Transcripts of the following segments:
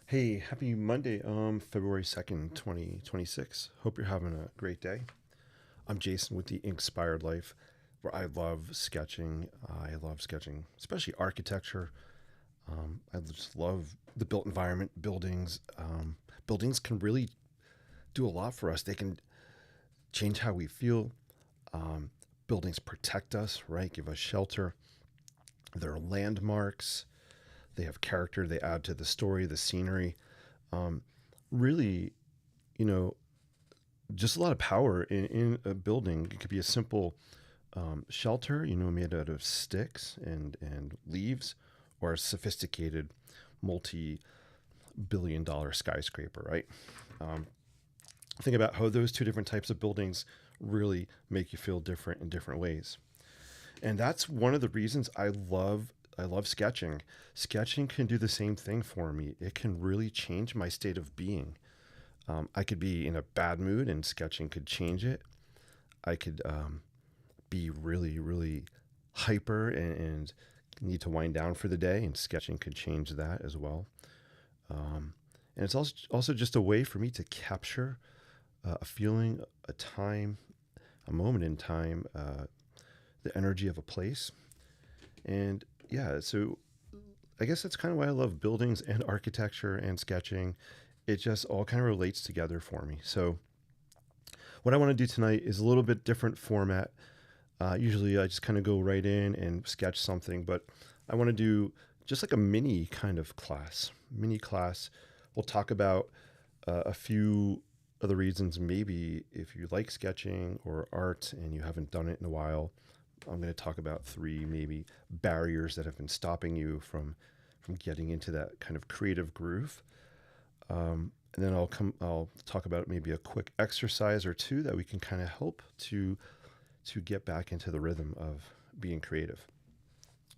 Hey, happy Monday, February 2nd, 2026. Hope you're having a great day. I'm Jason with the Inspired Life, where I love sketching. I love sketching, especially architecture. I just love the built environment, buildings. Buildings can really do a lot for us. They can change how we feel. Um, Buildings protect us, right? Give us shelter. They're landmarks. They have character. They add to the story, the scenery. Um, Really, you know, just a lot of power in a building. It could be a simple shelter, made out of sticks and leaves, or a sophisticated multi-billion-dollar skyscraper, right? Um, think about how those two different types of buildings really make you feel different in different ways. And that's one of the reasons I love sketching. Sketching can do the same thing for me. It can really change my state of being. I could be in a bad mood, and sketching could change it. I could be really, really hyper and need to wind down for the day, and sketching could change that as well. Um, and it's also just a way for me to capture a feeling, a time, a moment in time, the energy of a place. And yeah, so I guess that's kind of why I love buildings and architecture and sketching. It just all kind of relates together for me. So what I want to do tonight is a little bit different format. Usually I just kind of go right in and sketch something, but I want to do just like a mini kind of class. Mini class. We'll talk about a few of the reasons, maybe if you like sketching or art and you haven't done it in a while. I'm going to talk about three maybe barriers that have been stopping you from getting into that kind of creative groove. And then I'll talk about maybe a quick exercise or two that we can kind of help to get back into the rhythm of being creative.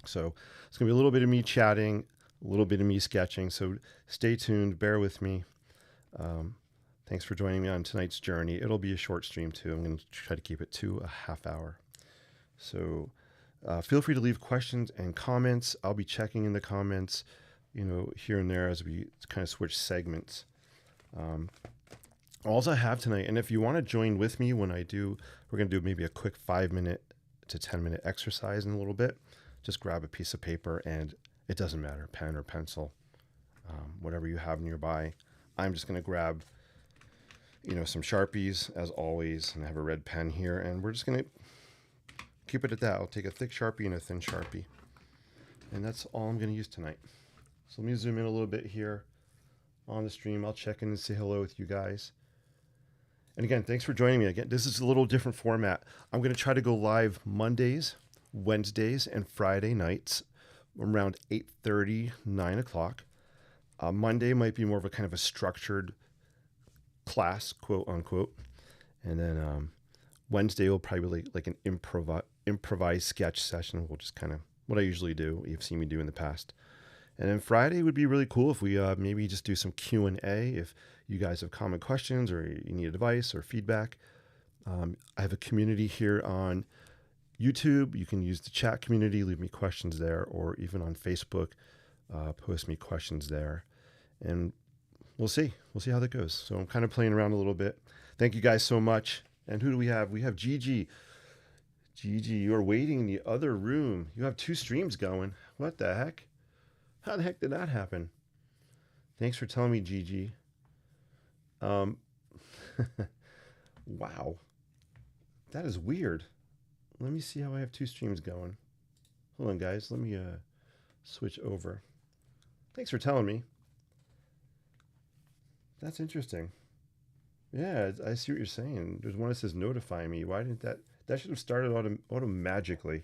So it's going to be a little bit of me chatting, a little bit of me sketching. So stay tuned, bear with me. Um, Thanks for joining me on tonight's journey. It'll be a short stream too. I'm going to try to keep it to a half hour. So feel free to leave questions and comments. I'll be checking in the comments, here and there as we kind of switch segments. Um, All I have tonight, and if you want to join with me when I do, we're going to do maybe a quick 5 minute to 10 minute exercise in a little bit. Just grab a piece of paper, and it doesn't matter, pen or pencil, whatever you have nearby. I'm just going to grab, some Sharpies as always, and I have a red pen here, and we're just going to keep it at that. I'll take a thick Sharpie and a thin Sharpie, and that's all I'm going to use tonight. So let me zoom in a little bit here on the stream. I'll check in and say hello with you guys. And again, thanks for joining me. Again, this is a little different format. I'm going to try to go live Mondays, Wednesdays, and Friday nights around 8:30, 9 o'clock. Monday might be more of a kind of a structured class, quote unquote. And then Wednesday will probably be like an improvised sketch session. We'll just kind of, what I usually do, you've seen me do in the past. And then Friday would be really cool if we maybe just do some Q&A if you guys have common questions or you need advice or feedback. I have a community here on YouTube. You can use the chat community, leave me questions there, or even on Facebook, post me questions there. And we'll see. We'll see how that goes. So I'm kind of playing around a little bit. Thank you guys so much. And who do we have? We have Gigi. Gigi, you are waiting in the other room. You have two streams going. What the heck? How the heck did that happen? Thanks for telling me, Gigi. Um, wow. That is weird. Let me see how I have two streams going. Hold on, guys. Let me switch over. Thanks for telling me. That's interesting. Yeah, I see what you're saying. There's one that says notify me. Why didn't that? That should have started automagically.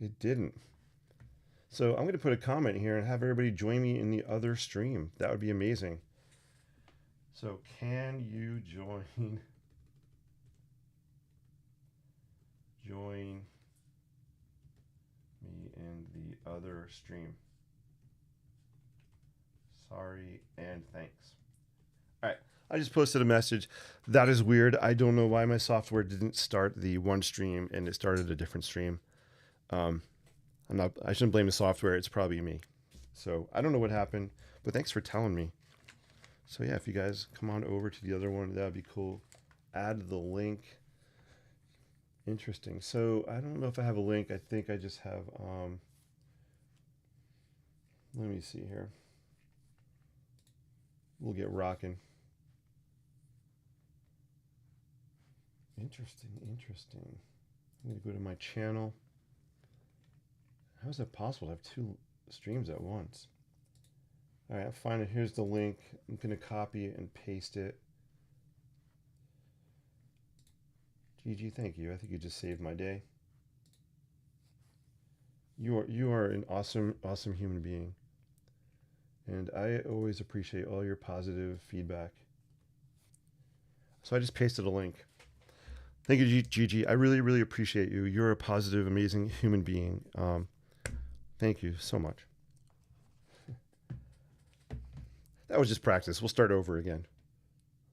It didn't. So I'm going to put a comment here and have everybody join me in the other stream. That would be amazing. So can you join me in the other stream? Sorry and thanks. All right. I just posted a message. That is weird. I don't know why my software didn't start the one stream and it started a different stream. I shouldn't blame the software. It's probably me. So I don't know what happened, But thanks for telling me. So yeah, if you guys come on over to the other one, that'd be cool. Add the link. Interesting. So I don't know if I have a link. I think I just have, let me see here. We'll get rocking. Interesting, interesting. I'm going to go to my channel. How is it possible to have two streams at once? All right, I'll find it. Here's the link. I'm going to copy it and paste it. Gigi, thank you. I think you just saved my day. You are an awesome, awesome human being. And I always appreciate all your positive feedback. So I just pasted a link. Thank you, Gigi. I really, really appreciate you. You're a positive, amazing human being. Thank you so much. That was just practice. We'll start over again.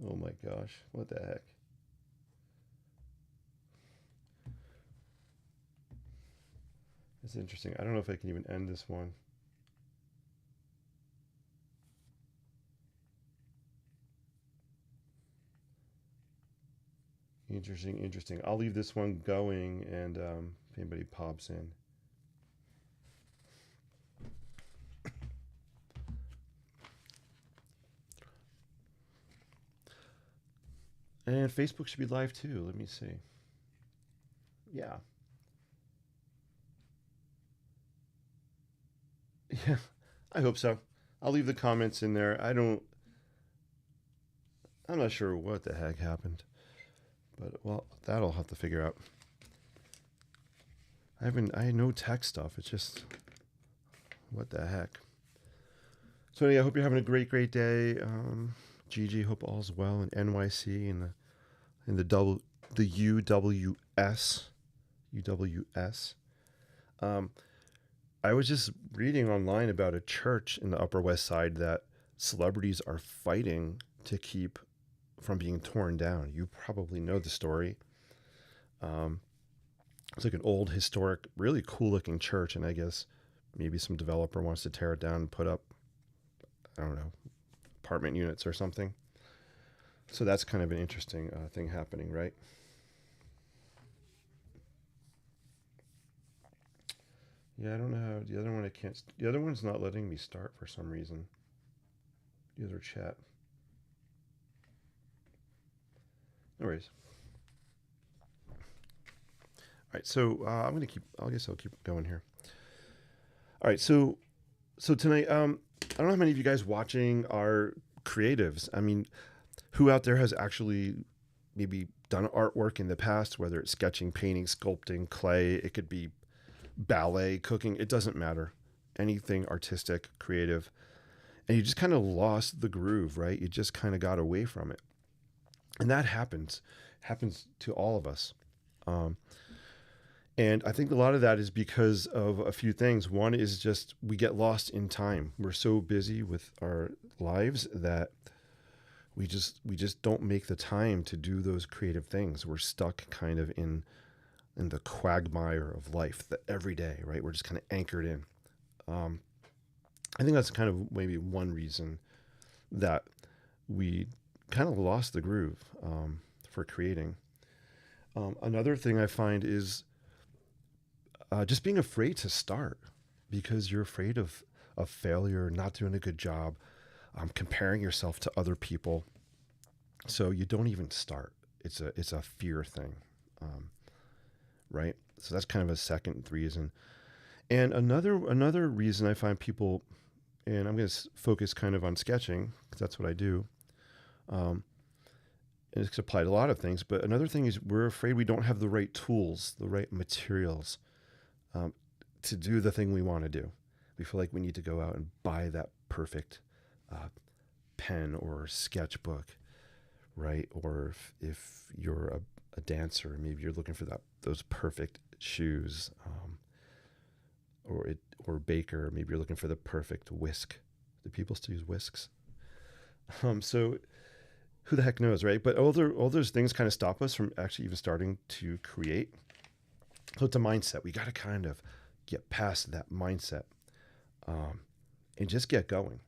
Oh my gosh. What the heck? That's interesting. I don't know if I can even end this one. Interesting, interesting. I'll leave this one going, and if anybody pops in. And Facebook should be live too. Let me see. Yeah. Yeah, I hope so. I'll leave the comments in there. I'm not sure what the heck happened. But, well, that I'll have to figure out. I had no tech stuff. It's just, what the heck. So, yeah, I hope you're having a great, great day. Gigi, hope all's well in NYC and the UWS. UWS. I was just reading online about a church in the Upper West Side that celebrities are fighting to keep from being torn down. You probably know the story. It's like an old, historic, really cool looking church, and I guess maybe some developer wants to tear it down and put up, I don't know, apartment units or something. So that's kind of an interesting thing happening, right? Yeah, I don't know how the other one I can't. The other one's not letting me start for some reason. The other chat. No worries. All right, so I'm gonna keep. I guess I'll keep going here. All right, so tonight, I don't know how many of you guys watching are creatives. I mean, who out there has actually maybe done artwork in the past, whether it's sketching, painting, sculpting, clay. It could be ballet, cooking. It doesn't matter. Anything artistic, creative, and you just kind of lost the groove, right? You just kind of got away from it, and that happens to all of us. And I think a lot of that is because of a few things. One is just we get lost in time. We're so busy with our lives that we just don't make the time to do those creative things. We're stuck kind of in the quagmire of life, the everyday, right? We're just kind of anchored in. I think that's kind of maybe one reason that we kind of lost the groove for creating. Another thing I find is just being afraid to start because you're afraid of failure, not doing a good job, comparing yourself to other people. So you don't even start. It's a fear thing, right? So that's kind of a second reason. And another reason I find people, and I'm going to focus kind of on sketching because that's what I do. And it's applied to a lot of things, but another thing is we're afraid we don't have the right tools, the right materials to do the thing we want to do. We feel like we need to go out and buy that perfect pen or sketchbook, right? Or if you're a dancer, maybe you're looking for those perfect shoes, or baker, maybe you're looking for the perfect whisk. Do people still use whisks? So who the heck knows, right? But all those things kind of stop us from actually even starting to create. So it's a mindset. We got to kind of get past that mindset and just get going.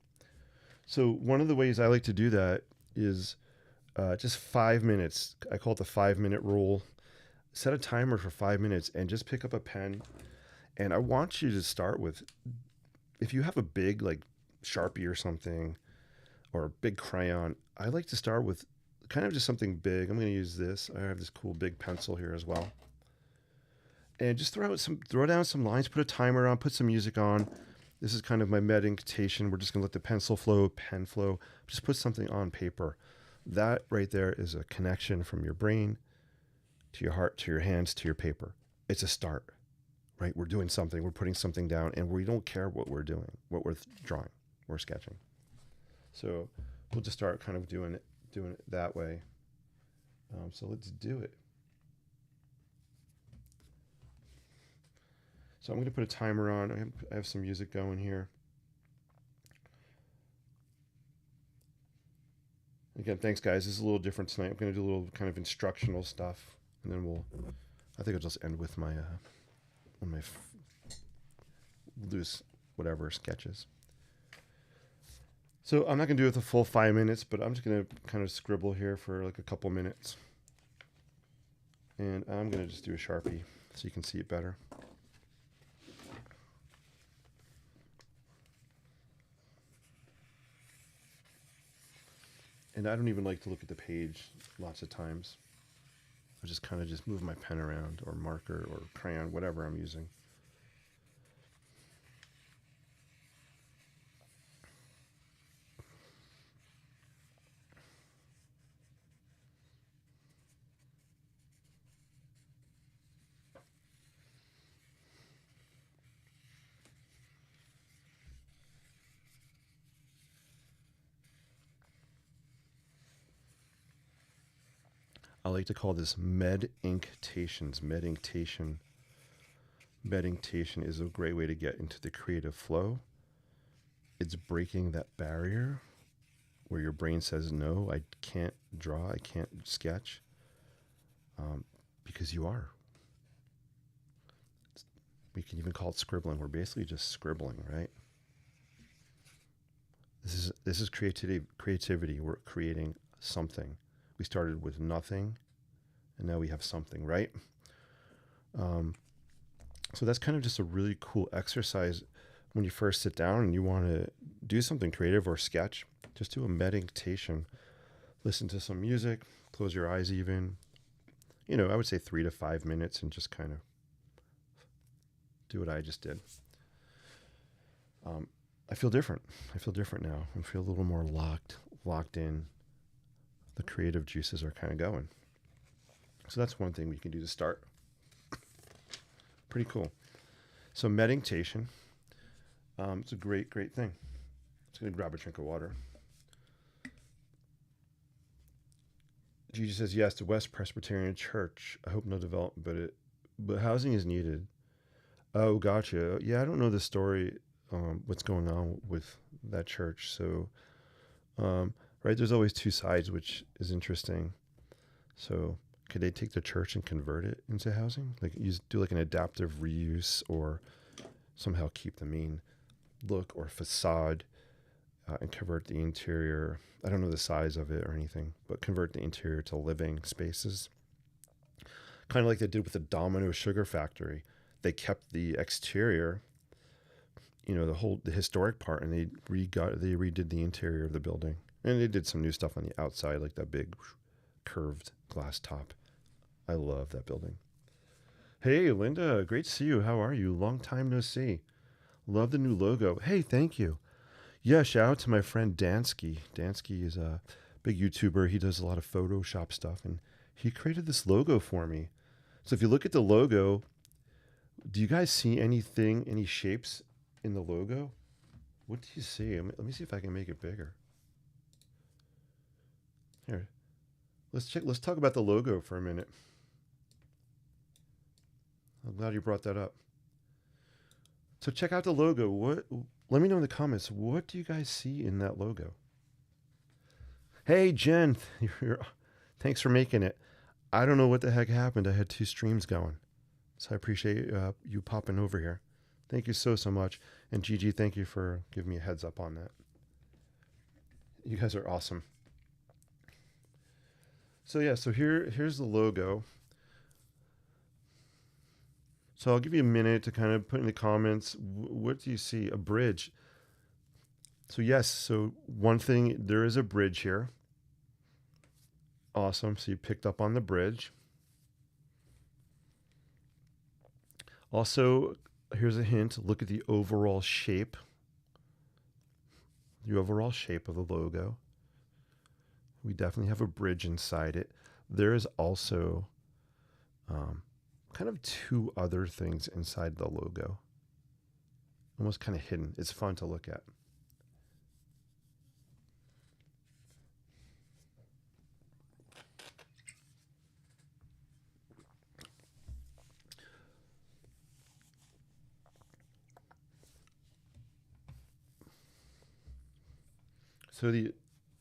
So one of the ways I like to do that is just 5 minutes. I call it the 5 minute rule. Set a timer for 5 minutes and just pick up a pen. And I want you to start with, if you have a big like Sharpie or something, or a big crayon, I like to start with kind of just something big. I'm going to use this. I have this cool big pencil here as well. And just throw down some lines, put a timer on, put some music on. This is kind of my meditation. We're just going to let the pencil flow, pen flow. Just put something on paper. That right there is a connection from your brain to your heart, to your hands, to your paper. It's a start, right? We're doing something. We're putting something down, and we don't care what we're doing, what we're drawing, we're sketching. So we'll just start kind of doing it that way. So let's do it. So I'm going to put a timer on. I have some music going here. Again, thanks guys. This is a little different tonight. I'm going to do a little kind of instructional stuff, and then I think I'll just end with my we'll do whatever sketches. So I'm not going to do it the full 5 minutes, but I'm just going to kind of scribble here for like a couple minutes. And I'm going to just do a Sharpie so you can see it better. And I don't even like to look at the page lots of times. I just kind of just move my pen around, or marker or crayon, whatever I'm using. I like to call this med-inktations. Meditation is a great way to get into the creative flow. It's breaking that barrier where your brain says, no, I can't draw, I can't sketch, because you are. We can even call it scribbling. We're basically just scribbling, right? This is creativity. We're creating something. We started with nothing, and now we have something, right? So that's kind of just a really cool exercise when you first sit down and you want to do something creative or sketch. Just do a meditation. Listen to some music, close your eyes even. I would say 3 to 5 minutes, and just kind of do what I just did. I feel different. I feel different now. I feel a little more locked in. The creative juices are kind of going. So that's one thing we can do to start. Pretty cool. So meditation, it's a great thing. Just going to grab a drink of water. Gigi says, yes, to West Presbyterian Church. I hope no development, but housing is needed. Oh, gotcha. Yeah, I don't know the story, what's going on with that church. So, right, there's always two sides, which is interesting. So could they take the church and convert it into housing? Like do like an adaptive reuse, or somehow keep the main look or facade, and convert the interior. I don't know the size of it or anything, but convert the interior to living spaces. Kind of like they did with the Domino Sugar Factory. They kept the exterior, the historic part, and they redid the interior of the building. And they did some new stuff on the outside, like that big curved glass top. I love that building. Hey, Linda, great to see you. How are you? Long time no see. Love the new logo. Hey, thank you. Yeah, shout out to my friend Dansky. Dansky is a big YouTuber. He does a lot of Photoshop stuff, and he created this logo for me. So if you look at the logo, do you guys see any shapes in the logo? What do you see? Let me see if I can make it bigger. Here, let's talk about the logo for a minute. I'm glad you brought that up. So check out the logo. Let me know in the comments, what do you guys see in that logo? Hey, Jen, thanks for making it. I don't know what the heck happened. I had 2 streams going. So I appreciate you popping over here. Thank you so much. And Gigi, thank you for giving me a heads up on that. You guys are awesome. So yeah, so here's the logo. So I'll give you a minute to kind of put in the comments, what do you see? A bridge. So yes, so one thing, there is a bridge here. Awesome. So you picked up on the bridge. Also, here's a hint. Look at the overall shape. The overall shape of the logo. We definitely have a bridge inside it. There is also kind of two other things inside the logo. Almost kind of hidden. It's fun to look at. So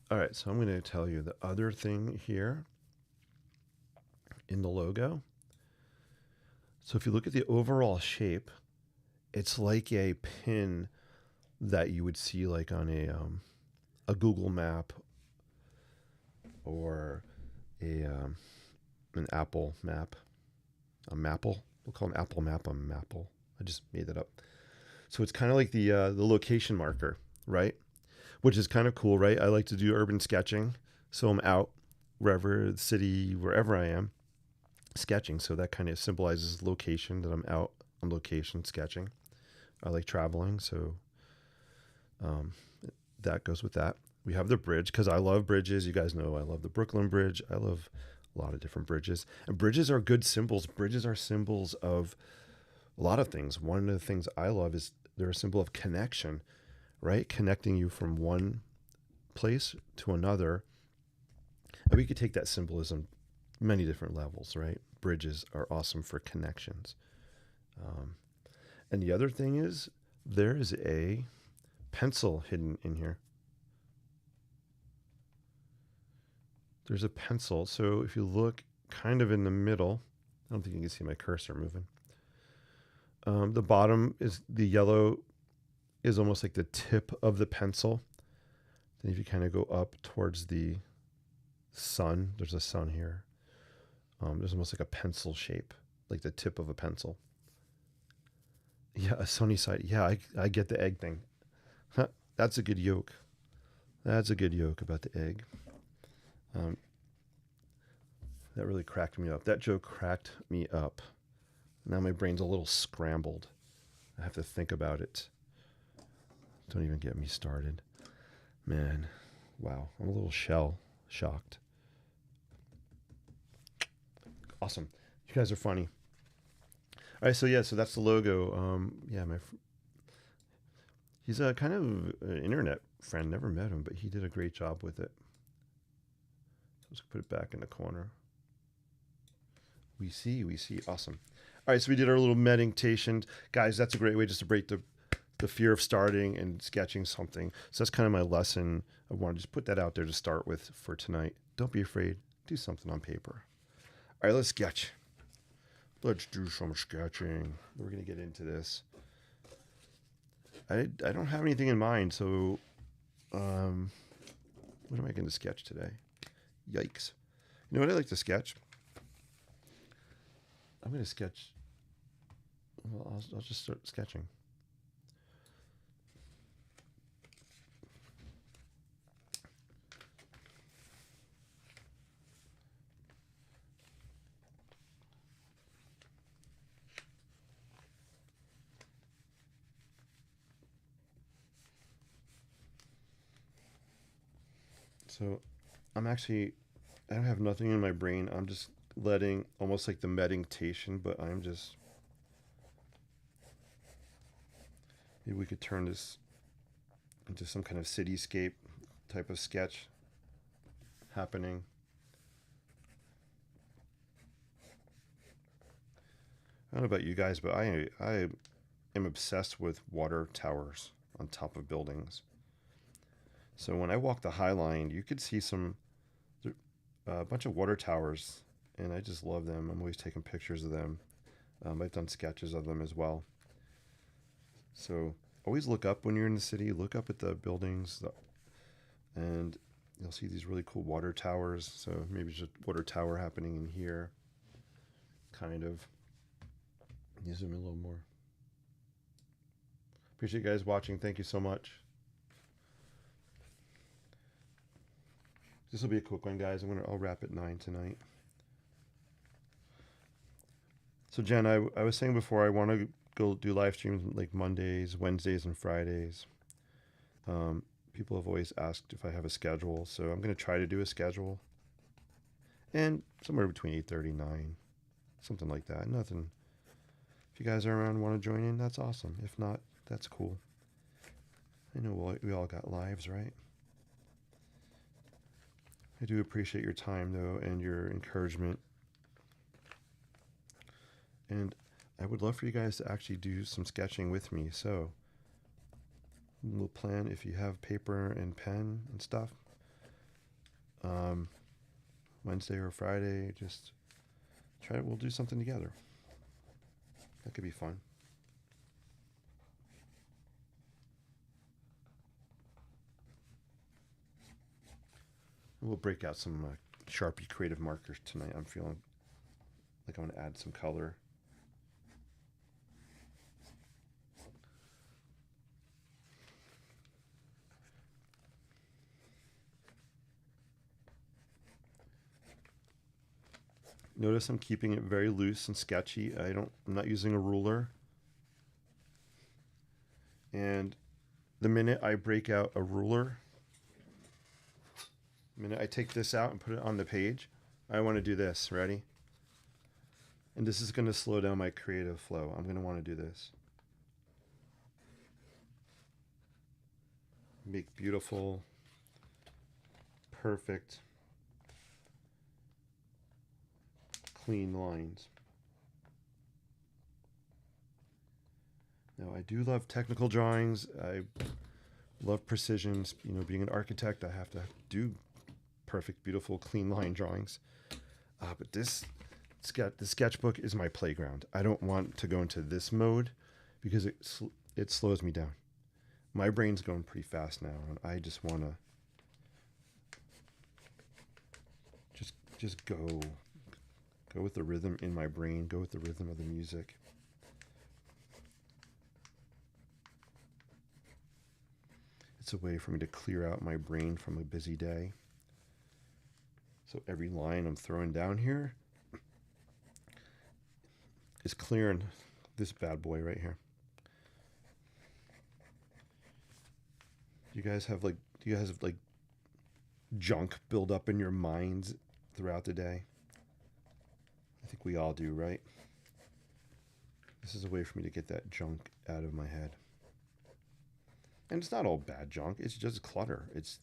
all right, so I'm going to tell you the other thing here in the logo. So if you look at the overall shape, it's like a pin that you would see like on a Google map or an Apple map, a Mapple. We'll call them Apple Map, a Mapple. I just made that up. So it's kind of like the location marker, right? Which is kind of cool, right? I like to do urban sketching, so I'm out wherever the city, wherever I am, sketching. So that kind of symbolizes location, that I'm out on location sketching. I like traveling, so that goes with that. We have the bridge because I love bridges. You guys know I love the Brooklyn Bridge. I love a lot of different bridges, and bridges are good symbols. Bridges are symbols of a lot of things. One of the things I love is they're a symbol of connection, right? Connecting you from one place to another. And we could take that symbolism many different levels, right? Bridges are awesome for connections. And the other thing is there is a pencil hidden in here. There's a pencil. So if you look kind of in the middle, I don't think you can see my cursor moving. The bottom is the yellow is almost like the tip of the pencil. Then if you kind of go up towards the sun, there's a sun here. There's almost like a pencil shape, like the tip of a pencil. Yeah, a sunny side. Yeah, I get the egg thing. Huh, that's a good yoke. That's a good yoke about the egg. That really cracked me up. That joke cracked me up. Now my brain's a little scrambled. I have to think about it. Don't even get me started. Man, wow. I'm a little shocked. Awesome. You guys are funny. All right, so yeah, so that's the logo. Yeah, he's a kind of an internet friend. Never met him, but he did a great job with it. So let's put it back in the corner. We see. Awesome. All right, so we did our little meditation. Guys, that's a great way just to break the fear of starting and sketching something. So that's kind of my lesson. I want to just put that out there to start with for tonight. Don't be afraid. Do something on paper. All right, let's sketch. Let's do some sketching. We're going to get into this. I don't have anything in mind, so what am I going to sketch today? Yikes. You know what I like to sketch? I'm going to sketch. Well, I'll just start sketching. So I don't have nothing in my brain. I'm just letting, almost like the meditation, but maybe we could turn this into some kind of cityscape type of sketch happening. I don't know about you guys, but I am obsessed with water towers on top of buildings. So when I walk the High Line, you could see a bunch of water towers, and I just love them. I'm always taking pictures of them. I've done sketches of them as well. So always look up when you're in the city. Look up at the buildings, And you'll see these really cool water towers. So maybe just water tower happening in here. Kind of. You zoom in a little more. Appreciate you guys watching. Thank you so much. This will be a quick one, guys. I'll wrap at 9 tonight. So Jen, I was saying before, I want to go do live streams like Mondays, Wednesdays, and Fridays. People have always asked if I have a schedule, so I'm going to try to do a schedule. And somewhere between 8:30 and 9, something like that. Nothing. If you guys are around and want to join in, that's awesome. If not, that's cool. I know we all got lives, right? I do appreciate your time, though, and your encouragement. And I would love for you guys to actually do some sketching with me. So we'll plan, if you have paper and pen and stuff, Wednesday or Friday, just we'll do something together. That could be fun. We'll break out some Sharpie creative markers tonight. I'm feeling like I want to add some color. Notice I'm keeping it very loose and sketchy. I'm not using a ruler. And the minute I break out a ruler, the minute I take this out and put it on the page, I want to do this. Ready? And this is going to slow down my creative flow. I'm going to want to do this. Make beautiful, perfect, clean lines. Now, I do love technical drawings. I love precision. You know, being an architect, I have to do perfect, beautiful, clean line drawings. But the sketchbook is my playground. I don't want to go into this mode because it slows me down. My brain's going pretty fast now, and I just want to just go with the rhythm in my brain, go with the rhythm of the music. It's a way for me to clear out my brain from a busy day. So every line I'm throwing down here is clearing this bad boy right here. Do you guys have like junk build up in your minds throughout the day? I think we all do, right? This is a way for me to get that junk out of my head. And it's not all bad junk. It's just clutter. It's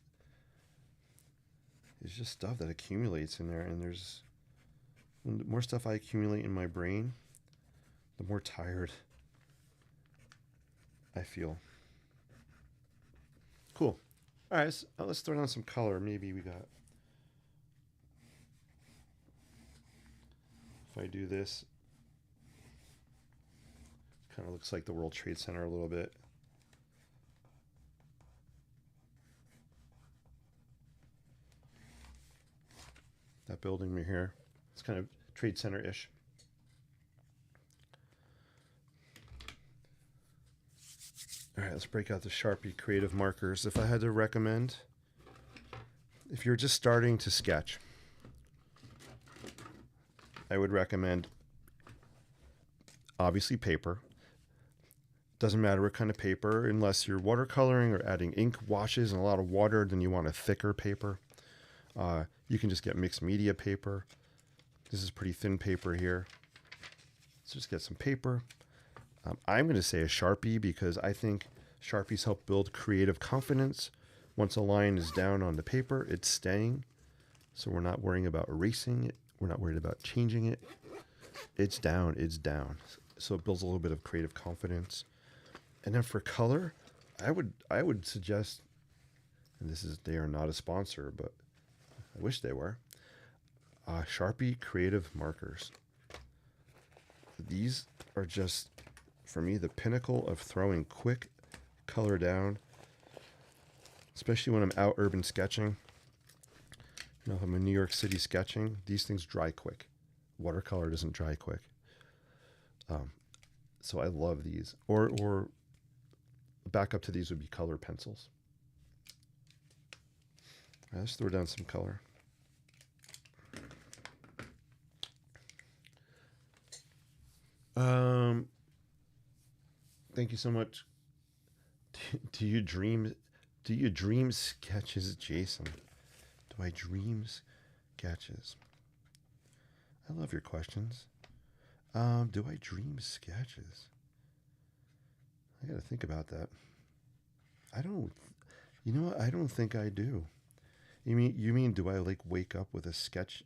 just stuff that accumulates in there. And the more stuff I accumulate in my brain, the more tired I feel. Cool. All right, so let's throw down some color. Maybe we got... If I do this, it kind of looks like the World Trade Center a little bit. That building right here, it's kind of Trade Center-ish. All right, let's break out the Sharpie creative markers. If I had to recommend, if you're just starting to sketch, I would recommend, obviously, paper. Doesn't matter what kind of paper, unless you're watercoloring or adding ink washes and a lot of water, then you want a thicker paper. You can just get mixed media paper. This is pretty thin paper here. Let's just get some paper. I'm going to say a Sharpie because I think Sharpies help build creative confidence. Once a line is down on the paper, it's staying. So we're not worrying about erasing it. We're not worried about changing it. It's down. It's down. So it builds a little bit of creative confidence. And then for color, I would suggest, and they are not a sponsor, but I wish they were, Sharpie creative markers. These are just, for me, the pinnacle of throwing quick color down. especially when I'm out urban sketching. You know, if I'm in New York City sketching, these things dry quick. Watercolor doesn't dry quick. So I love these. Or back up to these would be color pencils. All right, let's throw down some color. Thank you so much. Do you dream sketches, Jason? Do I dream sketches? I love your questions. Do I dream sketches? I gotta think about that. I don't. You know what? I don't think I do. You mean do I like wake up with a sketch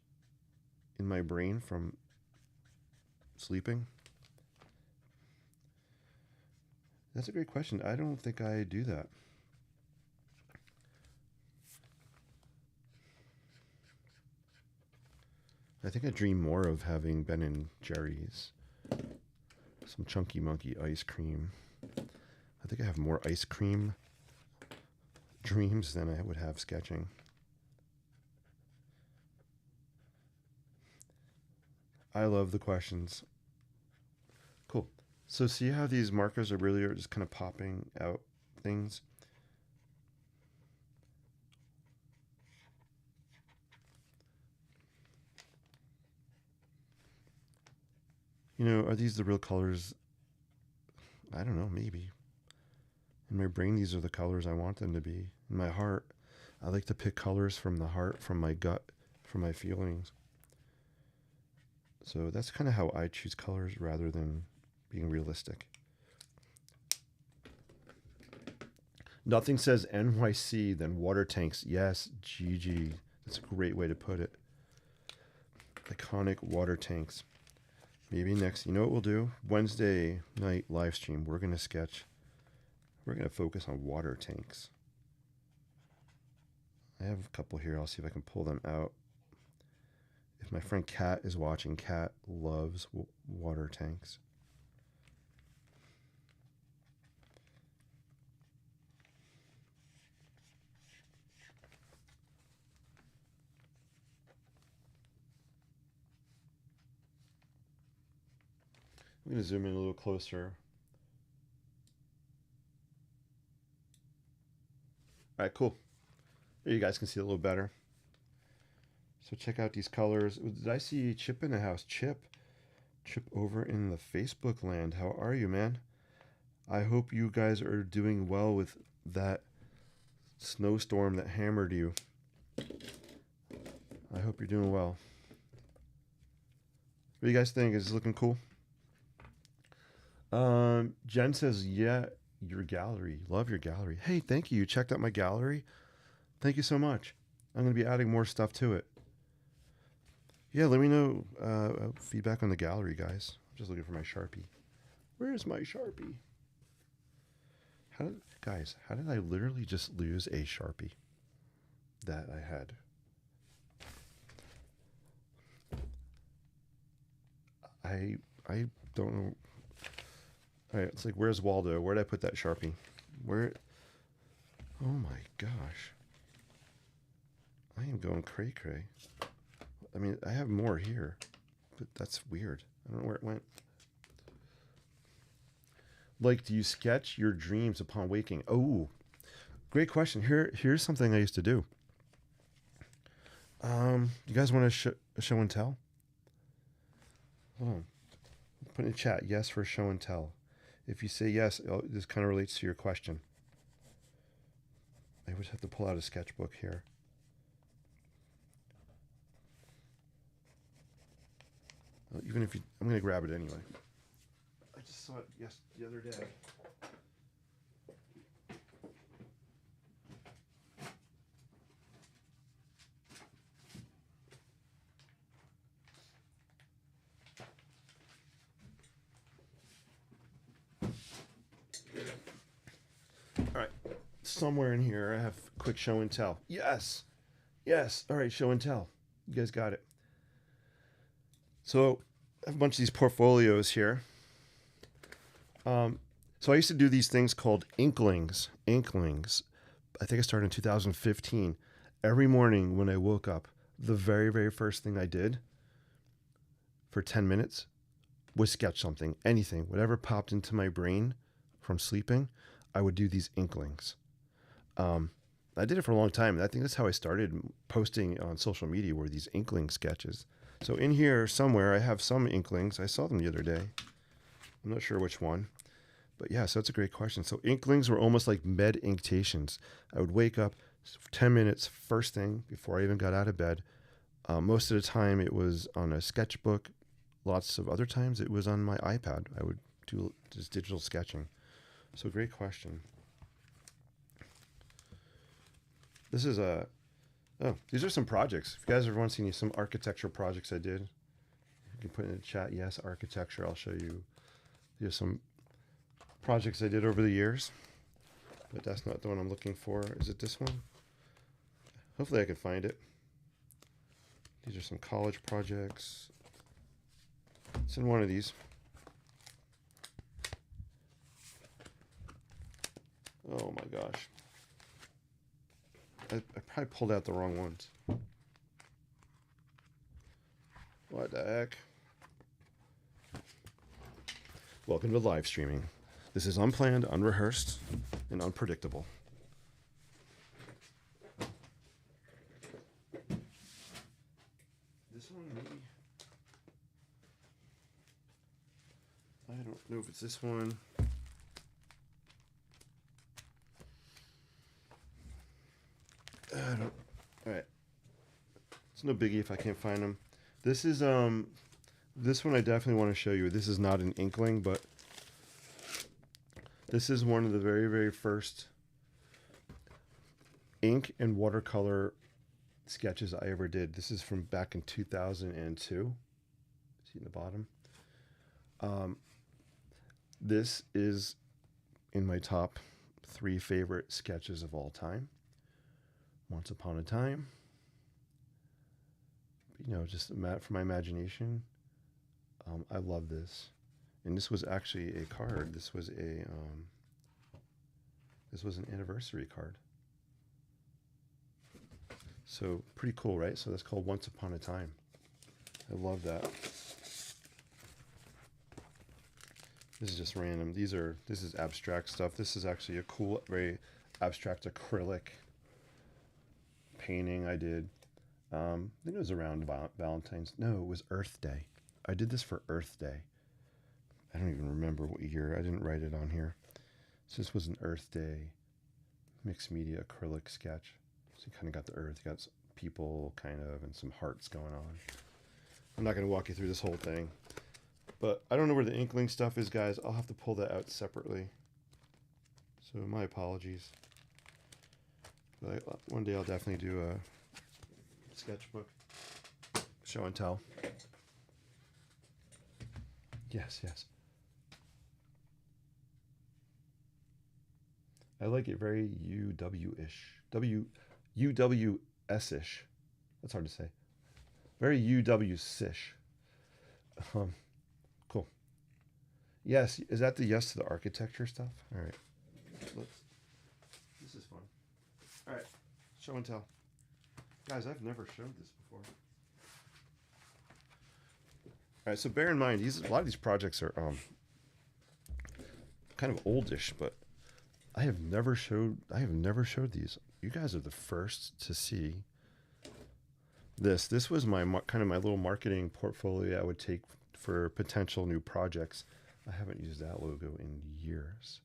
in my brain from sleeping? That's a great question. I don't think I do that. I think I dream more of having Ben and Jerry's, some Chunky Monkey ice cream. I think I have more ice cream dreams than I would have sketching. I love the questions. Cool. So see how these markers are just kind of popping out things? You know, are these the real colors? I don't know, maybe. In my brain, these are the colors I want them to be. In my heart, I like to pick colors from the heart, from my gut, from my feelings. So that's kind of how I choose colors rather than being realistic. Nothing says NYC than water tanks. Yes, GG. That's a great way to put it. Iconic water tanks. Maybe next, you know what we'll do? Wednesday night live stream, we're going to sketch. We're going to focus on water tanks. I have a couple here. I'll see if I can pull them out. If my friend Kat is watching, Kat loves water tanks. I'm going to zoom in a little closer. All right, cool. There you guys can see a little better. So check out these colors. Did I see Chip in the house? Chip over in the Facebook land. How are you, man? I hope you guys are doing well with that snowstorm that hammered you. I hope you're doing well. What do you guys think? Is this looking cool? Jen says, yeah, your gallery. Love your gallery. Hey, thank you. You checked out my gallery? Thank you so much. I'm going to be adding more stuff to it. Yeah, let me know feedback on the gallery, guys. I'm just looking for my Sharpie. Where's my Sharpie? How did I literally just lose a Sharpie that I had? I don't know. All right, it's like, where's Waldo? Where did I put that Sharpie? Where? Oh my gosh. I am going cray-cray. I mean, I have more here, but that's weird. I don't know where it went. Like, do you sketch your dreams upon waking? Oh, great question. Here's something I used to do. You guys want a show and tell? Hold on. Put in the chat, yes for show and tell. If you say yes, this kind of relates to your question. I would have to pull out a sketchbook here. Even if I'm going to grab it anyway. I just saw it the other day. All right, somewhere in here I have quick show and tell. Yes. All right, show and tell. You guys got it. So I have a bunch of these portfolios here. So I used to do these things called inklings. I think I started in 2015. Every morning when I woke up, the very, very first thing I did for 10 minutes was sketch something, anything, whatever popped into my brain from sleeping. I would do these inklings. Um, I did it for a long time. I think that's how I started posting on social media, were these inkling sketches. So in here somewhere, I have some inklings. I saw them the other day. I'm not sure which one. But yeah, so that's a great question. So inklings were almost like med inctations. I would wake up 10 minutes first thing before I even got out of bed. Most of the time it was on a sketchbook. Lots of other times it was on my iPad. I would do just digital sketching. So great question. This is these are some projects. If you guys ever want to see some architecture projects I did, you can put in the chat, yes, architecture. I'll show you. Here's some projects I did over the years, but that's not the one I'm looking for. Is it this one? Hopefully I can find it. These are some college projects. It's in one of these. Oh my gosh. I probably pulled out the wrong ones. What the heck? Welcome to live streaming. This is unplanned, unrehearsed, and unpredictable. This one, maybe? I don't know if it's this one. Alright. It's no biggie if I can't find them. This is, this one I definitely want to show you. This is not an inkling, but this is one of the very, very first ink and watercolor sketches I ever did. This is from back in 2002. See in the bottom. This is in my top 3 favorite sketches of all time. Once Upon a Time. You know, just for my imagination. I love this. And this was actually a card. This was an anniversary card. So pretty cool, right? So that's called Once Upon a Time. I love that. This is just random. This is abstract stuff. This is actually a cool, very abstract acrylic painting I did. I think it was around Valentine's. No, it was Earth Day. I did this for Earth Day. I don't even remember what year. I didn't write it on here. So this was an Earth Day mixed media acrylic sketch. So you kind of got the earth, you got some people kind of, and some hearts going on. I'm not going to walk you through this whole thing. But I don't know where the inkling stuff is, guys. I'll have to pull that out separately. So my apologies. But one day I'll definitely do a sketchbook show and tell. Yes, yes. I like it very UW-ish. UWS-ish. That's hard to say. Very UW-ish. Cool. Yes, is that the yes to the architecture stuff? All right. This is fun. All right, show and tell. Guys, I've never showed this before. All right, so bear in mind, a lot of these projects are kind of oldish, but I have never showed these. You guys are the first to see this. This was my kind of my little marketing portfolio I would take for potential new projects. I haven't used that logo in years.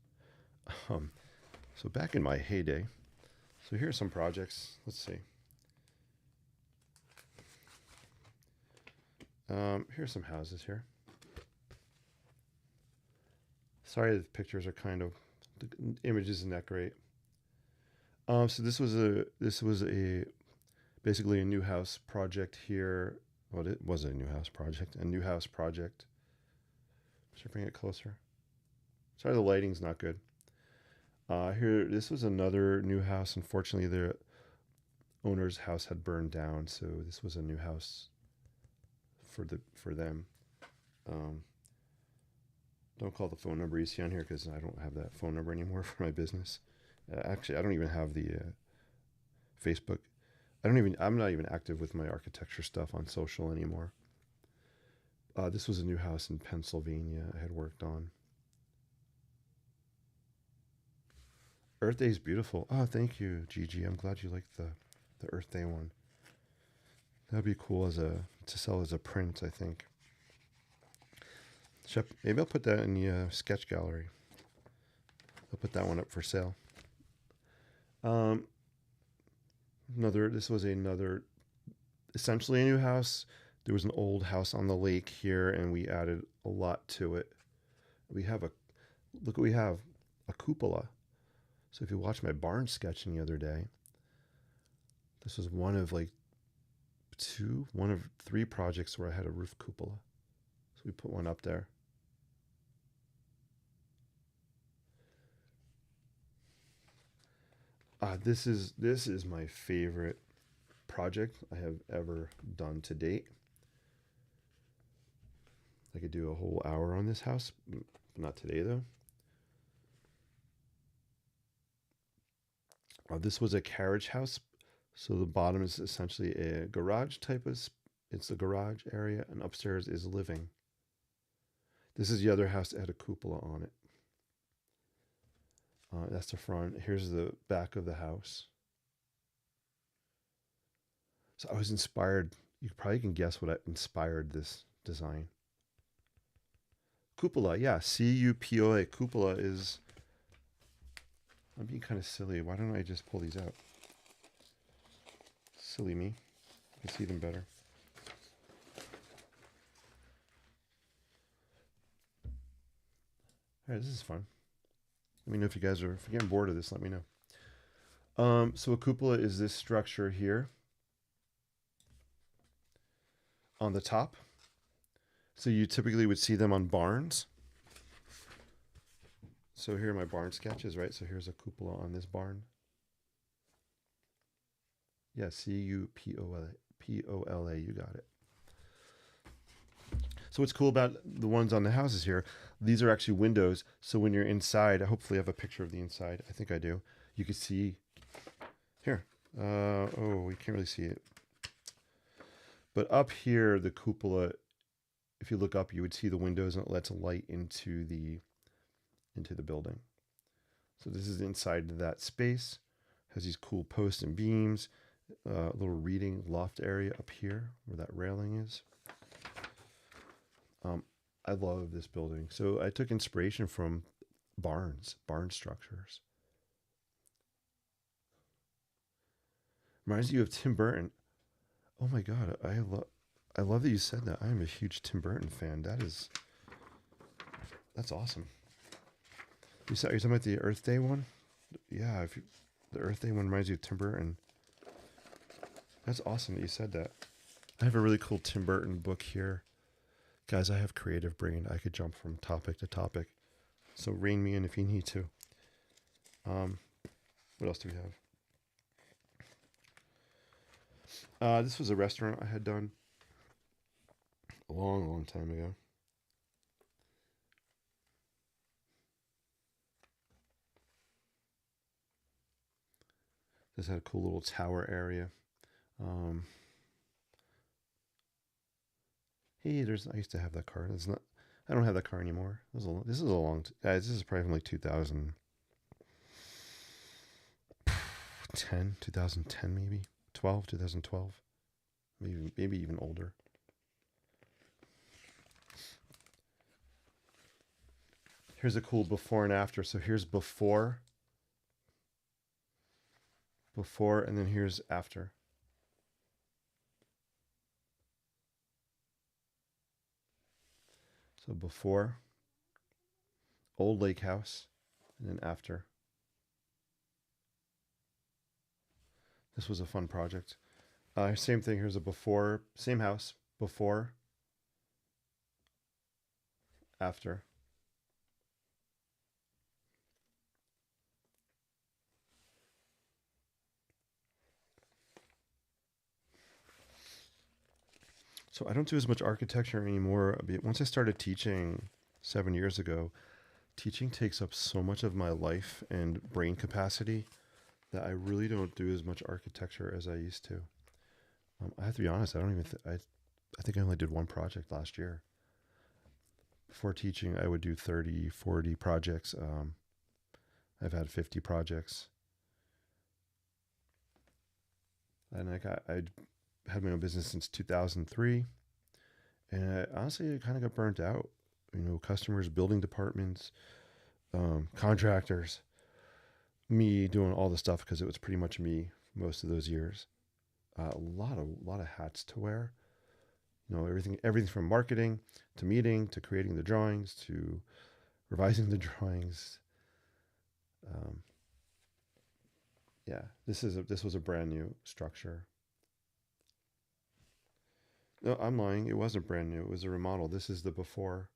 So back in my heyday. So here are some projects. Let's see. Here's some houses here. Sorry, the pictures are kind of, the image isn't that great. So this was a basically a new house project here. Well, it was a new house project. Should I bring it closer? Sorry, the lighting's not good. Here, this was another new house. Unfortunately, the owner's house had burned down, so this was a new house for them. Don't call the phone number you see on here because I don't have that phone number anymore for my business. Actually, I don't even have the Facebook. I'm not even active with my architecture stuff on social anymore. This was a new house in Pennsylvania I had worked on. Earth Day is beautiful. Oh, thank you, Gigi. I'm glad you liked the Earth Day one. That'd be cool as a to sell as a print, I think. Maybe I'll put that in the sketch gallery. I'll put that one up for sale. Um, this was another, essentially a new house. There was an old house on the lake here, and we added a lot to it. We have look what we have, a cupola. So if you watch my barn sketching the other day, this was one of one of three projects where I had a roof cupola. So we put one up there. This is my favorite project I have ever done to date. I could do a whole hour on this house, not today though. This was a carriage house, so the bottom is essentially a garage type of. It's the garage area, and upstairs is living. This is the other house that had a cupola on it. That's the front. Here's the back of the house. So I was inspired. You probably can guess what inspired this design. Cupola, yeah, Cupola. Cupola is. I'm being kind of silly. Why don't I just pull these out? Silly me. I can see them better. All right, this is fun. Let me know if you guys if you're getting bored of this, let me know. So a cupola is this structure here on the top. So you typically would see them on barns. So here are my barn sketches, right? So here's a cupola on this barn. Yeah, Cupola. You got it. So what's cool about the ones on the houses here, these are actually windows. So when you're inside, hopefully I have a picture of the inside. I think I do. You can see here. Oh, we can't really see it. But up here, the cupola, if you look up, you would see the windows and it lets light into the building. So this is inside that space. Has these cool posts and beams. A little reading loft area up here where that railing is. I love this building. So I took inspiration from barn structures. Reminds you of Tim Burton. Oh my God, I love that you said that. I am a huge Tim Burton fan. That's awesome. You're talking about the Earth Day one? Yeah, the Earth Day one reminds you of Tim Burton. That's awesome that you said that. I have a really cool Tim Burton book here. Guys, I have creative brain. I could jump from topic to topic. So rein me in if you need to. What else do we have? This was a restaurant I had done a long, long time ago. This had a cool little tower area. Hey, I used to have that car. I don't have that car anymore. This is a long, guys, this is probably from like 2010 maybe, 2012, maybe even older. Here's a cool before and after. So here's before, and then here's after. So before, old lake house, and then after. This was a fun project. Same thing. Here's a before, same house, before, after. So I don't do as much architecture anymore. Once I started teaching 7 years ago, teaching takes up so much of my life and brain capacity that I really don't do as much architecture as I used to. I have to be honest, I don't even, I think I only did one project last year. Before teaching, I would do 30, 40 projects. I've had 50 projects. And I had my own business since 2003. And honestly, I kind of got burnt out. You know, customers, building departments, contractors, me doing all the stuff because it was pretty much me most of those years. A lot of hats to wear. You know, everything from marketing to meeting to creating the drawings to revising the drawings. Yeah, this was a brand new structure. No, I'm lying. It wasn't brand new. It was a remodel. This is the before.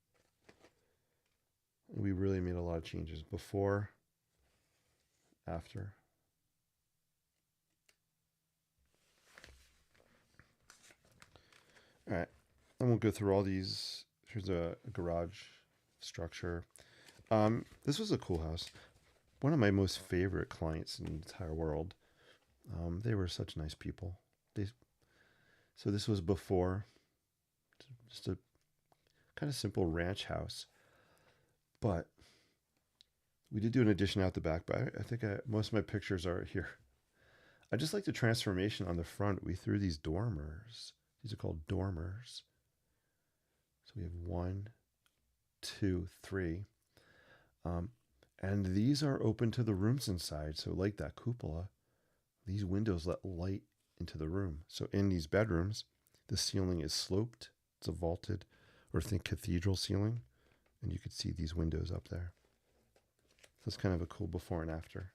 We really made a lot of changes. Before, after. All right. I won't go through all these. Here's a garage structure. This was a cool house. One of my most favorite clients in the entire world. They were such nice people. So this was before, just a kind of simple ranch house. But we did do an addition out the back, but I think most of my pictures are here. I just like the transformation on the front. We threw these dormers. These are called dormers. So we have 1, 2, 3. And these are open to the rooms inside. So like that cupola, these windows let light into the room. So in these bedrooms, the ceiling is sloped. It's a vaulted, or think cathedral ceiling. And you could see these windows up there. So it's kind of a cool before and after.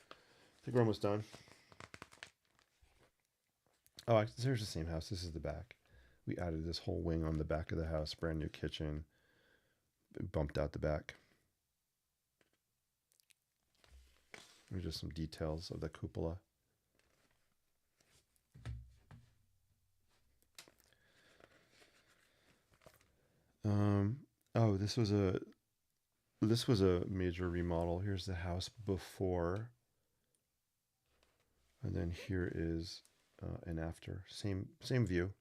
I think we're almost done. Oh, here's the same house. This is the back. We added this whole wing on the back of the house, brand new kitchen. It bumped out the back. Here's just some details of the cupola. Oh, this was a major remodel. Here's the house before, and then here is an after. Same view.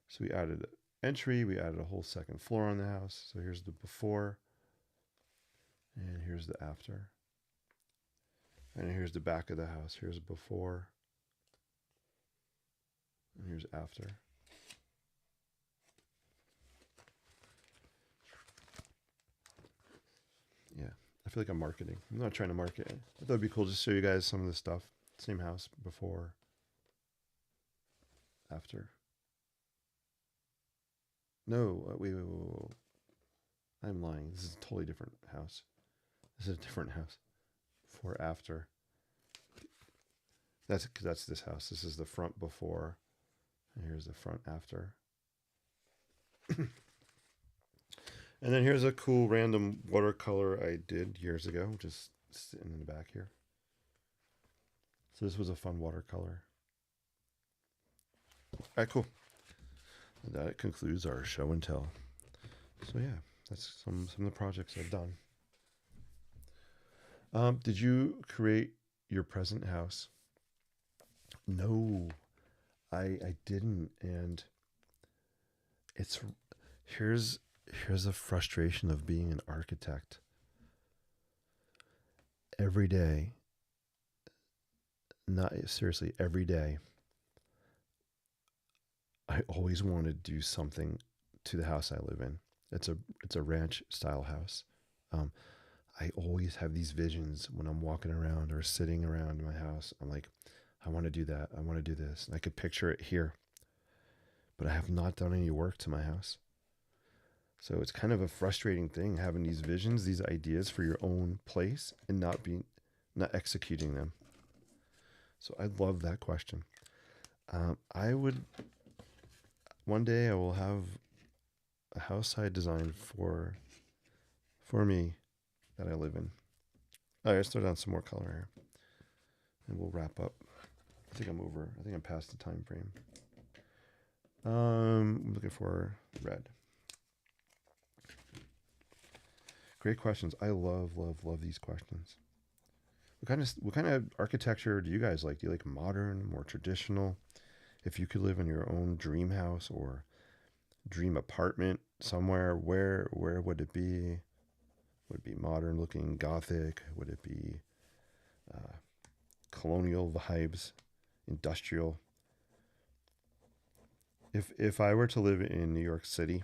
So we added an entry. We added a whole second floor on the house. So here's the before, and here's the after. And here's the back of the house. Here's before, and here's after. Yeah, I feel like I'm marketing. I'm not trying to market. I thought it'd be cool to show you guys some of the stuff. Same house, before, after. No, wait. I'm lying. This is a totally different house. This is a different house. Before, after. That's this house. This is the front before, and here's the front after. And then here's a cool random watercolor I did years ago, just sitting in the back here. So this was a fun watercolor. All right, cool. And that concludes our show and tell. So yeah, that's some of the projects I've done. Did you create your present house? No, I didn't. And here's a frustration of being an architect. Every day, not seriously, every day, I always want to do something to the house I live in. It's a ranch style house. I always have these visions when I'm walking around or sitting around my house. I'm like, I want to do that. I want to do this. And I could picture it here, but I have not done any work to my house. So it's kind of a frustrating thing having these visions, these ideas for your own place and not executing them. So I love that question. One day I will have a house I designed for me that I live in. All right, let's throw down some more color here and we'll wrap up. I think I'm past the time frame. I'm looking for red. Great questions. I love, love, love these questions. What kind of architecture do you guys like? Do you like modern, more traditional? If you could live in your own dream house or dream apartment somewhere, where would it be? Would it be modern looking, gothic? Would it be uh, colonial vibes, industrial? If I were to live in New York City,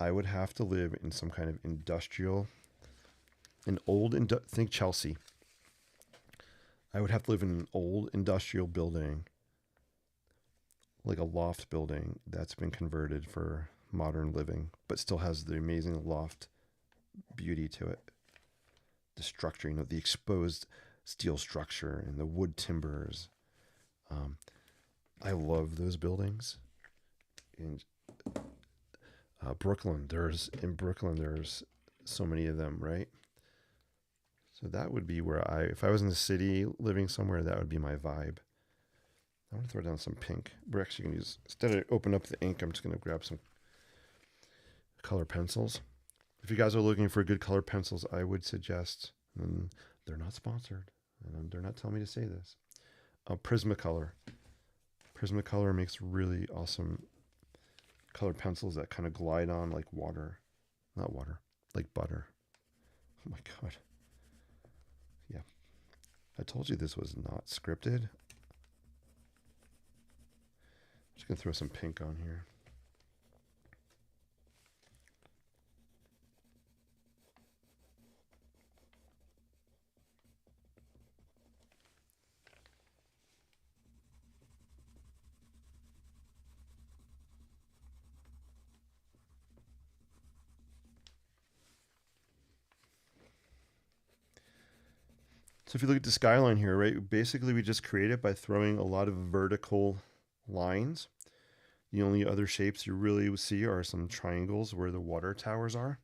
I would have to live in some kind of industrial, think Chelsea. I would have to live in an old industrial building, like a loft building that's been converted for modern living, but still has the amazing loft beauty to it. The structure, the exposed steel structure and the wood timbers. Um, I love those buildings. In Brooklyn, there's so many of them, right? So that would be where if I was in the city living somewhere, that would be my vibe. I want to throw down some pink. We're actually going to use, instead of open up the ink, I'm just going to grab some color pencils. If you guys are looking for good color pencils, I would suggest, and they're not sponsored, and they're not telling me to say this, Prismacolor. Prismacolor makes really awesome colored pencils that kind of glide on like water. Not water, like butter. Oh my God. Yeah. I told you this was not scripted. I'm just going to throw some pink on here. So if you look at the skyline here, right, basically we just create it by throwing a lot of vertical lines. The only other shapes you really see are some triangles where the water towers are.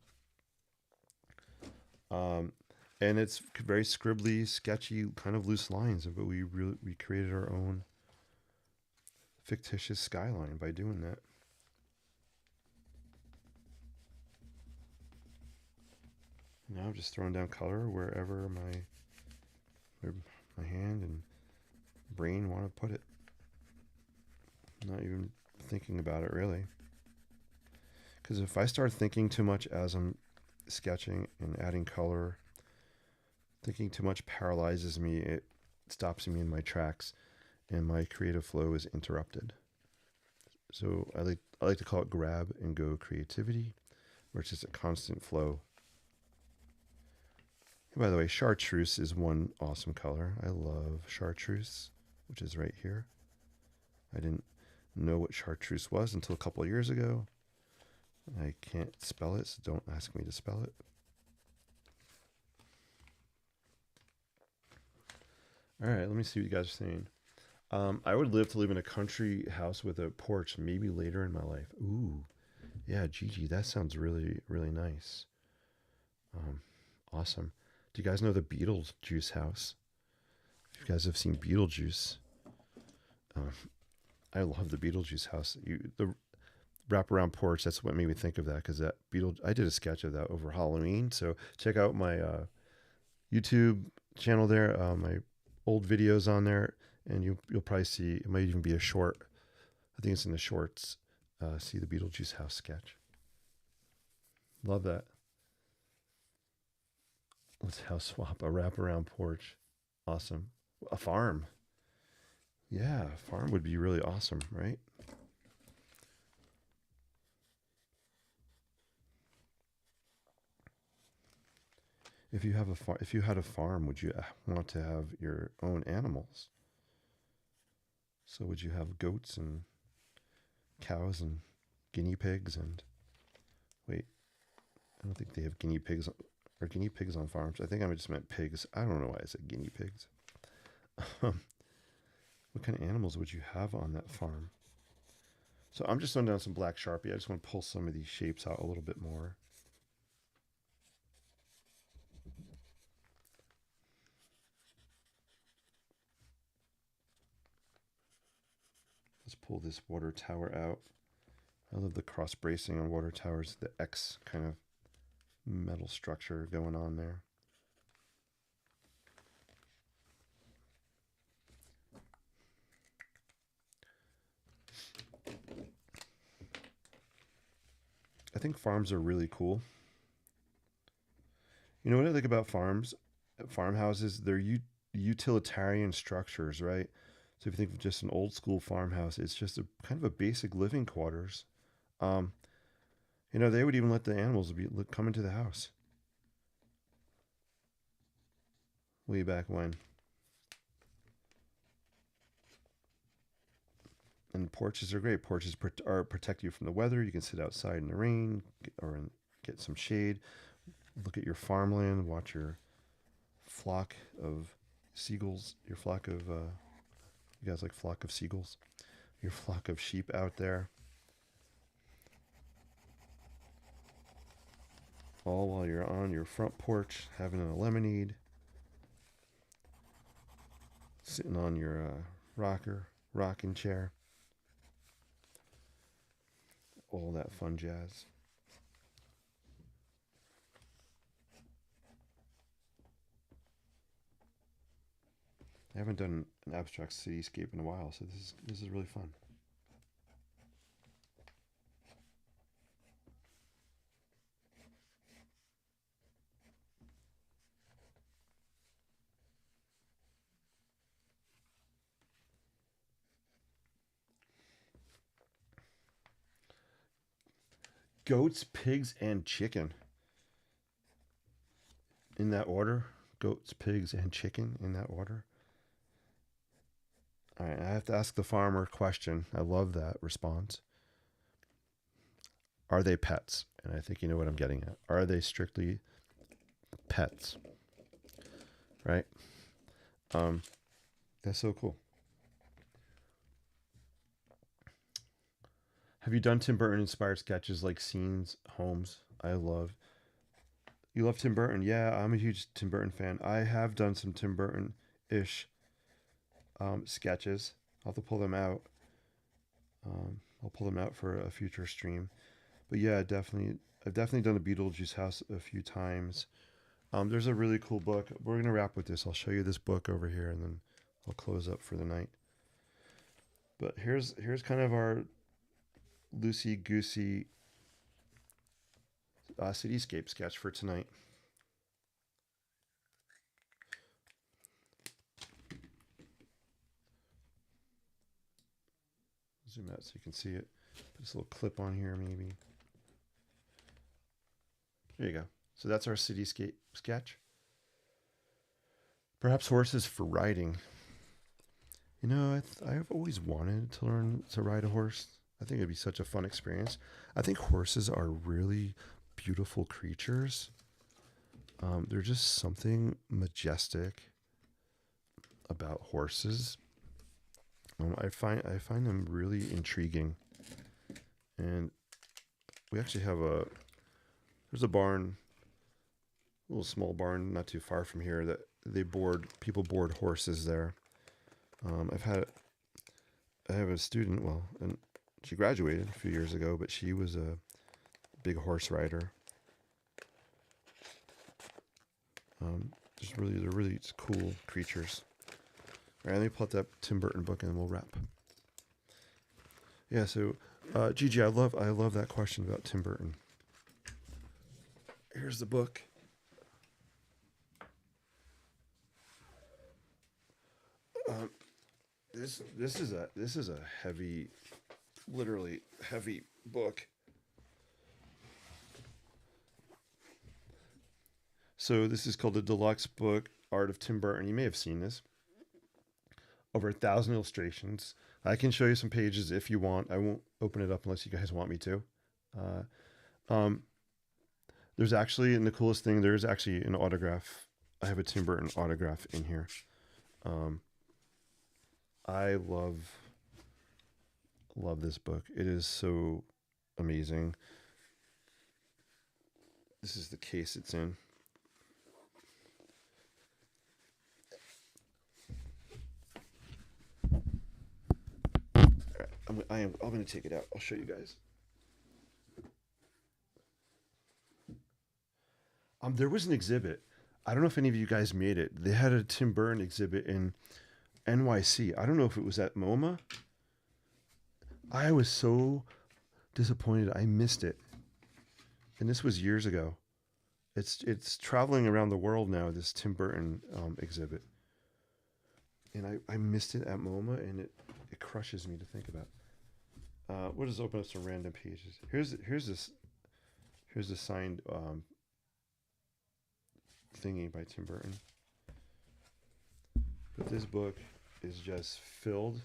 And it's very scribbly, sketchy, kind of loose lines, but we created our own fictitious skyline by doing that. Now I'm just throwing down color wherever my hand and brain want to put it. Not even thinking about it really. Because if I start thinking too much as I'm sketching and adding color, thinking too much paralyzes me. It stops me in my tracks, and my creative flow is interrupted. So I like to call it grab and go creativity, where it's just a constant flow. And by the way, chartreuse is one awesome color. I love chartreuse, which is right here. I didn't know what chartreuse was until a couple of years ago. I can't spell it, so don't ask me to spell it. All right, let me see what you guys are saying. I would live to live in a country house with a porch, maybe later in my life. Ooh, yeah, Gigi, that sounds really, really nice. Awesome. Do you guys know the Beetlejuice house? If you guys have seen Beetlejuice, I love the Beetlejuice house. The wraparound porch, that's what made me think of that, because I did a sketch of that over Halloween. So check out my YouTube channel there, my old videos on there, and you'll probably see, it might even be a short. I think it's in the shorts. See the Beetlejuice house sketch. Love that. Let's house swap a wraparound porch. Awesome. A farm. Yeah, a farm would be really awesome, right? If you had a farm, would you want to have your own animals? So would you have goats and cows and guinea pigs and wait, I don't think they have guinea pigs. Are guinea pigs on farms? I think I just meant pigs. I don't know why I said guinea pigs. What kind of animals would you have on that farm? So I'm just throwing down some black Sharpie. I just want to pull some of these shapes out a little bit more. Let's pull this water tower out. I love the cross bracing on water towers, the X kind of metal structure going on there. I think farms are really cool. You know what I like about farmhouses? They're utilitarian structures, right? So if you think of just an old school farmhouse, it's just a kind of a basic living quarters. Um, they would even let the animals come into the house way back when. And porches are great. Porches protect you from the weather. You can sit outside in the rain or get some shade. Look at your farmland. Watch your flock of seagulls. Your flock of you guys like flock of seagulls? Your flock of sheep out there. All while you're on your front porch having a lemonade, sitting on your rocking chair. All that fun jazz. I haven't done an abstract cityscape in a while, so this is really fun. Goats, pigs, and chicken. In that order. Goats, pigs, and chicken in that order. All right, I have to ask the farmer a question. I love that response. Are they pets? And I think you know what I'm getting at. Are they strictly pets? Right? That's so cool. Have you done Tim Burton inspired sketches like scenes, homes? I love. You love Tim Burton? Yeah, I'm a huge Tim Burton fan. I have done some Tim Burton ish sketches. I'll have to pull them out. I'll pull them out for a future stream. But yeah, definitely, I've definitely done the Beetlejuice house a few times. There's a really cool book. We're gonna wrap with this. I'll show you this book over here, and then I'll close up for the night. But here's kind of our loosey goosey cityscape sketch for tonight. Zoom out so you can see it. Put this little clip on here, maybe. There you go. So that's our cityscape sketch. Perhaps horses for riding. I've always wanted to learn to ride a horse. I think it'd be such a fun experience. I think horses are really beautiful creatures. They're just something majestic about horses. I find them really intriguing. And we actually have there's a barn, a little small barn not too far from here that people board horses there. I have a student, and she graduated a few years ago, but she was a big horse rider. They're really cool creatures. All right, let me pull up that Tim Burton book and we'll wrap. Yeah, so Gigi, I love that question about Tim Burton. Here's the book. This is a heavy, literally heavy book. So this is called the deluxe book, Art of Tim Burton. You may have seen this. Over 1,000 illustrations. I can show you some pages if you want. I won't open it up unless you guys want me to. There's actually, and the coolest thing, there's actually an autograph. I have a Tim Burton autograph in here. I love this book. It is so amazing. This is the case it's in. I'm going to take it out. I'll show you guys. There was an exhibit. I don't know if any of you guys made it. They had a Tim Burton exhibit in NYC. I don't know if it was at MoMA. I was so disappointed. I missed it. And this was years ago. It's traveling around the world now, this Tim Burton exhibit. And I missed it at MoMA, and it crushes me to think about. We'll just open up some random pages. Here's the signed thingy by Tim Burton. But this book is just filled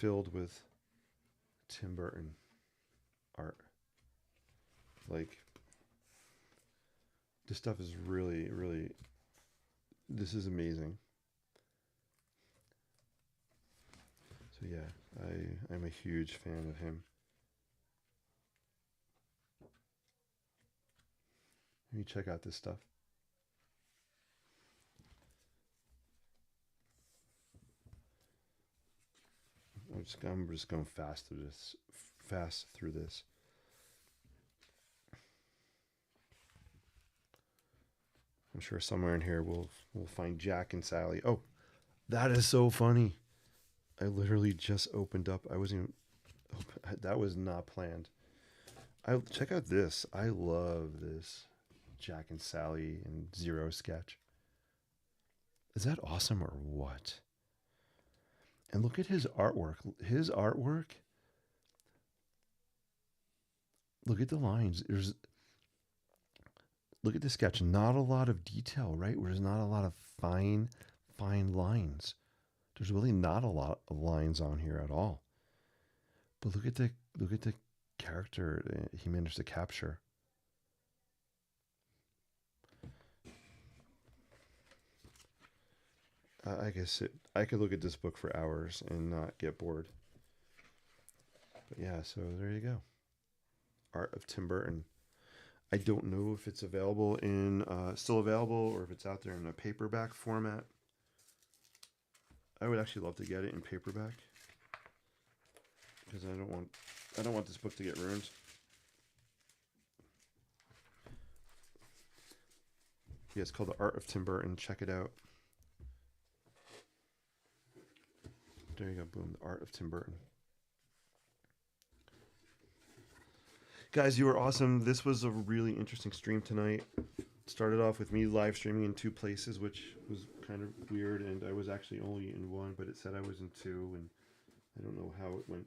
with Tim Burton art. Like, this stuff is really, really, this is amazing. So yeah, I'm a huge fan of him. Let me check out this stuff. I'm just going fast through this. I'm sure somewhere in here we'll find Jack and Sally. Oh, that is so funny. I literally just opened up. I wasn't even. That was not planned. Check out this. I love this Jack and Sally and Zero sketch. Is that awesome or what? And look at his artwork. His artwork. Look at the lines. Look at the sketch. Not a lot of detail, right? There's not a lot of fine lines. There's really not a lot of lines on here at all. But look at the character he managed to capture. I could look at this book for hours and not get bored. But yeah, so there you go. Art of Tim Burton. I don't know if it's available still available, or if it's out there in a paperback format. I would actually love to get it in paperback, because I don't want this book to get ruined. Yeah, it's called The Art of Tim Burton. Check it out. There you go. Boom. The Art of Tim Burton. Guys, you were awesome. This was a really interesting stream tonight. Started off with me live streaming in 2 places, which was kind of weird, and I was actually only in 1, but it said I was in 2, and I don't know how it went.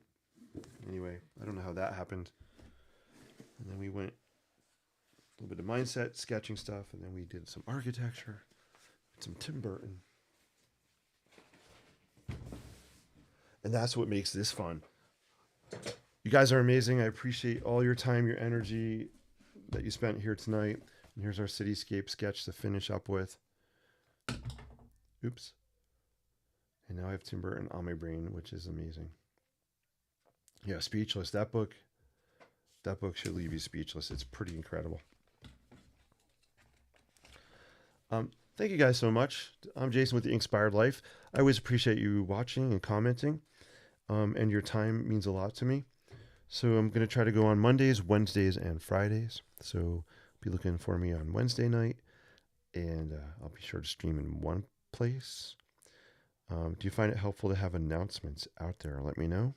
Anyway, I don't know how that happened. And then we went a little bit of mindset, sketching stuff, and then we did some architecture, some Tim Burton. And that's what makes this fun. You guys are amazing. I appreciate all your time, your energy that you spent here tonight. And here's our cityscape sketch to finish up with. Oops. And now I have Tim Burton on my brain, which is amazing. Yeah, speechless. That book should leave you speechless. It's pretty incredible. Thank you guys so much. I'm Jason with The Inspired Life. I always appreciate you watching and commenting. And your time means a lot to me. So I'm going to try to go on Mondays, Wednesdays, and Fridays. So be looking for me on Wednesday night. And I'll be sure to stream in one place. Do you find it helpful to have announcements out there? Let me know.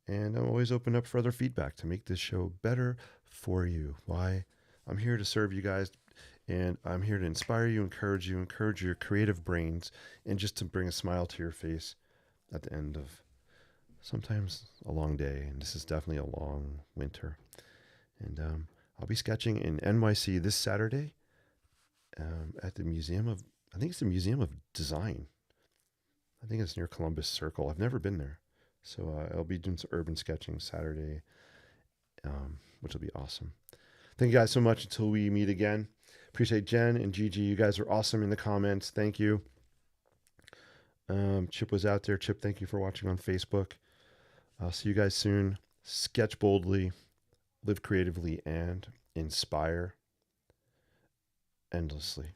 And I'm always open up for other feedback to make this show better for you. Why? I'm here to serve you guys. And I'm here to inspire you, encourage your creative brains, and just to bring a smile to your face at the end of sometimes a long day. And this is definitely a long winter. And I'll be sketching in NYC this Saturday at the I think it's the Museum of Design. I think it's near Columbus Circle. I've never been there. So I'll be doing some urban sketching Saturday, which will be awesome. Thank you guys so much until we meet again. Appreciate Jen and Gigi. You guys are awesome in the comments. Thank you. Chip was out there. Chip, thank you for watching on Facebook. I'll see you guys soon. Sketch boldly, live creatively, and inspire endlessly.